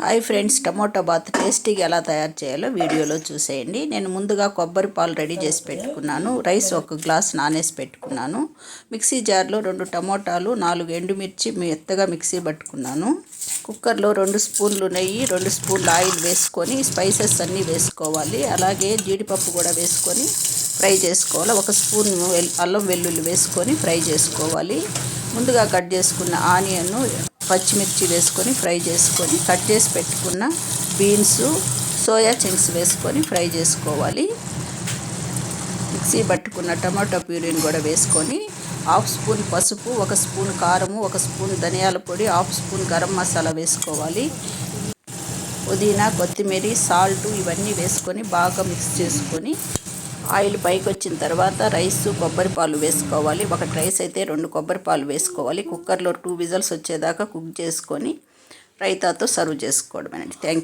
Hi friends, tomato bath టేస్టీగా ఎలా తయారు చేయాలో వీడియోలో చూసేయండి. నేను ముందుగా కొబ్బరి పాలు రెడీ చేసి పెట్టుకున్నాను. రైస్ 1 గ్లాస్ నానేసి పెట్టుకున్నాను. మిక్సీ జార్లో 2 టమోటాలు, 4 ఎండుమిర్చి మెత్తగా మిక్సీ పట్టుకున్నాను. కుక్కర్లో 2 స్పూన్లు నెయ్యి, 2 స్పూన్లు ఆయిల్ వేసుకొని స్పైసెస్ అన్నీ వేసుకోవాలి. అలాగే జీడిపప్పు కూడా వేసుకొని ఫ్రై చేసుకోవాలి. 1 స్పూన్ అల్లం వెల్లుల్లి వేసుకొని ఫ్రై చేసుకోవాలి. ముందుగా కట్ చేసుకున్న ఆనియన్, పచ్చిమిర్చి వేసుకొని ఫ్రై చేసుకొని కట్ చేసి పెట్టుకున్న బీన్స్, సోయా చంక్స్ వేసుకొని ఫ్రై చేసుకోవాలి. మిక్సీ పట్టుకున్న టమాటో ప్యూరీని కూడా వేసుకొని 1/2 స్పూన్ పసుపు, 1 స్పూన్ కారము, 1 స్పూన్ ధనియాల పొడి, 1/2 స్పూన్ గరం మసాలా వేసుకోవాలి. పుదీనా, కొత్తిమీర, సాల్ట్ ఇవన్నీ వేసుకొని బాగా మిక్స్ చేసుకొని ఆయిల్ పైకి వచ్చిన తర్వాత రైస్, కొబ్బరి పాలు వేసుకోవాలి. 1 రైస్ అయితే 2 కొబ్బరి పాలు వేసుకోవాలి. కుక్కర్లో 2 విజిల్స్ వచ్చేదాకా కుక్ చేసుకొని రైతాతో సర్వ్ చేసుకోవడమేనండి. Thank you.